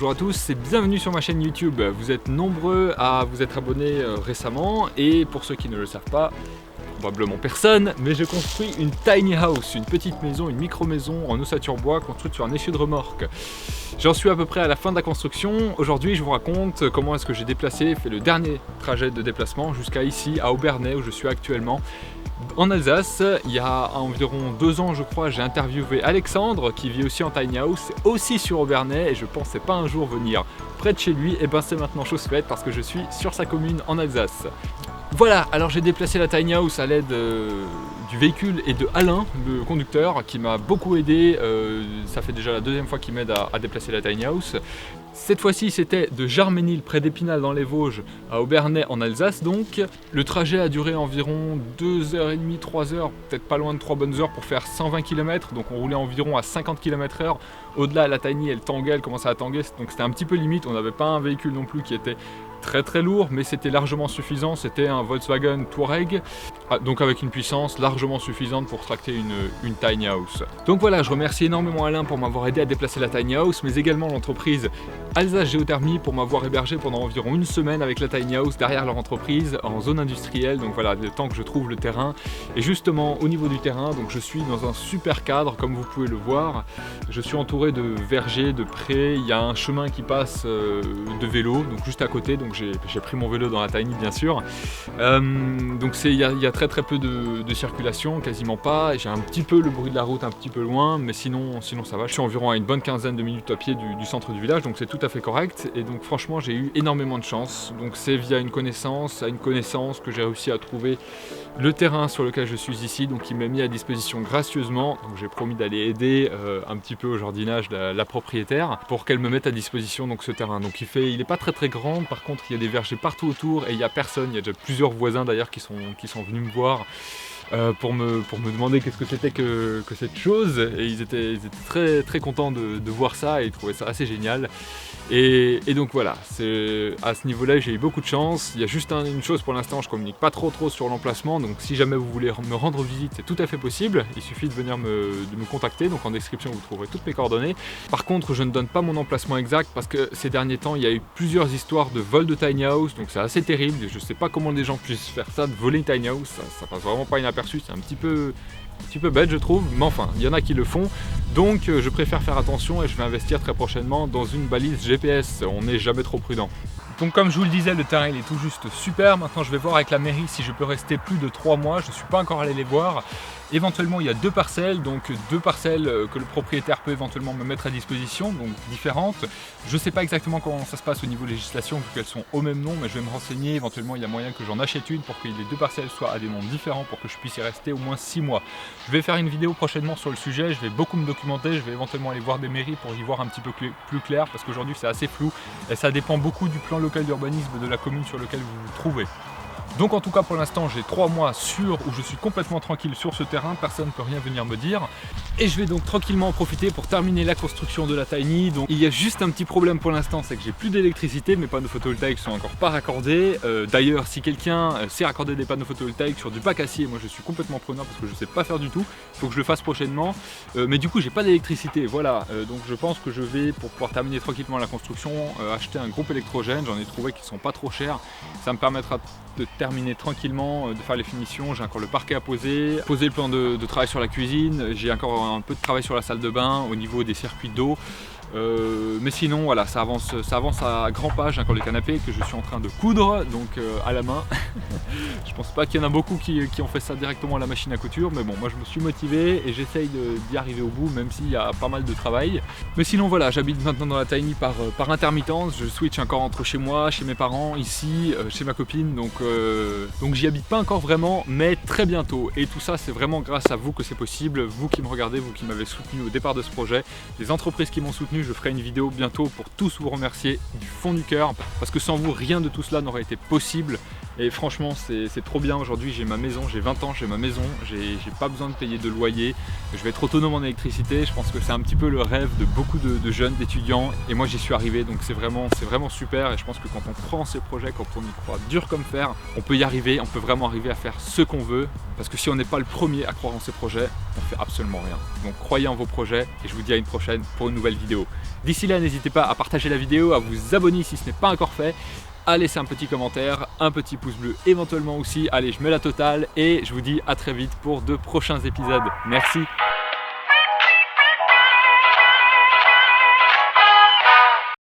bonjour à tous et bienvenue sur ma chaîne YouTube. Vous êtes nombreux à vous être abonnés récemment et pour ceux qui ne le savent pas, probablement personne, mais je construis une tiny house, une petite maison, une micro-maison en ossature bois construite sur un essieu de remorque. J'en suis à peu près à la fin de la construction. Aujourd'hui, je vous raconte comment est-ce que j'ai fait le dernier trajet de déplacement jusqu'à ici, à Obernai, où je suis actuellement. En Alsace, il y a environ 2 ans je crois, j'ai interviewé Alexandre qui vit aussi en tiny house, aussi sur Obernai, et je pensais pas un jour venir près de chez lui, et ben c'est maintenant chose faite parce que je suis sur sa commune en Alsace. Voilà, alors j'ai déplacé la tiny house à l'aide du véhicule et de Alain, le conducteur, qui m'a beaucoup aidé. Ça fait déjà la 2e fois qu'il m'aide à déplacer la tiny house. Cette fois-ci, c'était de Jarménil, près d'Épinal dans les Vosges, à Obernai en Alsace donc. Le trajet a duré environ 2h30, 3h, peut-être pas loin de 3 bonnes heures pour faire 120 km. Donc on roulait environ à 50 km/h. Au-delà, la tiny, elle tanguait, elle commençait à tanguer, donc c'était un petit peu limite. On n'avait pas un véhicule non plus qui était très lourd, mais c'était largement suffisant. C'était un Volkswagen Touareg, donc avec une puissance largement suffisante pour tracter une tiny house. Donc voilà, je remercie énormément Alain pour m'avoir aidé à déplacer la tiny house, mais également l'entreprise Alsace Géothermie pour m'avoir hébergé pendant environ 1 semaine avec la tiny house derrière leur entreprise en zone industrielle. Donc voilà, le temps que je trouve le terrain. Et justement au niveau du terrain, donc je suis dans un super cadre comme vous pouvez le voir. Je suis entouré de vergers, de prés. Il y a un chemin qui passe de vélo, donc juste à côté. Donc j'ai pris mon vélo dans la tiny bien sûr. Donc il y a très peu de circulation, quasiment pas. J'ai un petit peu le bruit de la route un petit peu loin, mais sinon ça va. Je suis environ à une bonne quinzaine de minutes à pied du centre du village, donc c'est tout à fait correct. Et donc franchement j'ai eu énormément de chance. Donc c'est via une connaissance que j'ai réussi à trouver le terrain sur lequel je suis ici, donc il m'a mis à disposition gracieusement. Donc j'ai promis d'aller aider un petit peu au jardinage la propriétaire pour qu'elle me mette à disposition donc ce terrain. Donc il est pas très grand, par contre il y a des vergers partout autour et il n'y a personne. Il y a déjà plusieurs voisins d'ailleurs qui sont venus me voir pour me demander qu'est-ce que c'était que cette chose, et ils étaient très contents de voir ça et ils trouvaient ça assez génial. Et donc voilà, à ce niveau-là j'ai eu beaucoup de chance. Il y a juste une chose pour l'instant, je communique pas trop sur l'emplacement, donc si jamais vous voulez me rendre visite, c'est tout à fait possible. Il suffit de venir de me contacter, donc en description vous trouverez toutes mes coordonnées. Par contre, je ne donne pas mon emplacement exact parce que ces derniers temps il y a eu plusieurs histoires de vol de tiny house, donc c'est assez terrible. Je sais pas comment les gens puissent faire ça, de voler une tiny house, ça passe vraiment pas inaperçu, c'est un petit peu bête je trouve, mais enfin il y en a qui le font, donc je préfère faire attention et je vais investir très prochainement dans une balise GPS, on n'est jamais trop prudent. Donc comme je vous le disais, le terrain il est tout juste super. Maintenant je vais voir avec la mairie si je peux rester plus de 3 mois, je ne suis pas encore allé les voir. Éventuellement il y a 2 parcelles, donc 2 parcelles que le propriétaire peut éventuellement me mettre à disposition, donc différentes. Je ne sais pas exactement comment ça se passe au niveau législation vu qu'elles sont au même nom, mais je vais me renseigner. Éventuellement il y a moyen que j'en achète une pour que les 2 parcelles soient à des noms différents pour que je puisse y rester au moins 6 mois. Je vais faire une vidéo prochainement sur le sujet, je vais beaucoup me documenter, je vais éventuellement aller voir des mairies pour y voir un petit peu plus clair parce qu'aujourd'hui c'est assez flou et ça dépend beaucoup du plan local d'urbanisme de la commune sur lequel vous vous trouvez. Donc en tout cas pour l'instant j'ai 3 mois sûrs où je suis complètement tranquille sur ce terrain, personne ne peut rien venir me dire. Et je vais donc tranquillement en profiter pour terminer la construction de la tiny. Donc il y a juste un petit problème pour l'instant, c'est que j'ai plus d'électricité, mes panneaux photovoltaïques sont encore pas raccordés. D'ailleurs si quelqu'un sait raccorder des panneaux photovoltaïques sur du bac acier, moi je suis complètement preneur parce que je sais pas faire du tout. Il faut que je le fasse prochainement. Mais du coup j'ai pas d'électricité, voilà. Donc je pense que je vais, pour pouvoir terminer tranquillement la construction, acheter un groupe électrogène. J'en ai trouvé qui sont pas trop chers. Ça me permettra de terminer tranquillement, de faire les finitions. J'ai encore le parquet à poser le plan de travail sur la cuisine, j'ai encore un peu de travail sur la salle de bain au niveau des circuits d'eau. Mais sinon voilà, ça avance à grands pas. J'ai encore le canapé que je suis en train de coudre, donc à la main. Je pense pas qu'il y en a beaucoup qui ont fait ça directement à la machine à couture, mais bon, moi je me suis motivé et j'essaye d'y arriver au bout, même s'il y a pas mal de travail. Mais sinon voilà, j'habite maintenant dans la tiny par intermittence. Je switch encore entre chez moi, chez mes parents, ici, chez ma copine, donc j'y habite pas encore vraiment, mais très bientôt. Et tout ça c'est vraiment grâce à vous que c'est possible, vous qui me regardez, vous qui m'avez soutenu au départ de ce projet, les entreprises qui m'ont soutenu. Je ferai une vidéo bientôt pour tous vous remercier du fond du cœur, parce que sans vous rien de tout cela n'aurait été possible. Et franchement, c'est trop bien. Aujourd'hui, j'ai ma maison, j'ai 20 ans, j'ai ma maison, j'ai pas besoin de payer de loyer, je vais être autonome en électricité. Je pense que c'est un petit peu le rêve de beaucoup de jeunes, d'étudiants, et moi j'y suis arrivé, donc c'est vraiment super. Et je pense que quand on prend ces projets, quand on y croit dur comme fer, on peut y arriver, on peut vraiment arriver à faire ce qu'on veut, parce que si on n'est pas le premier à croire en ces projets, on fait absolument rien. Donc croyez en vos projets, et je vous dis à une prochaine pour une nouvelle vidéo. D'ici là, n'hésitez pas à partager la vidéo, à vous abonner si ce n'est pas encore fait, à laisser un petit commentaire, un petit pouce bleu éventuellement aussi. Allez, je mets la totale et je vous dis à très vite pour de prochains épisodes. Merci.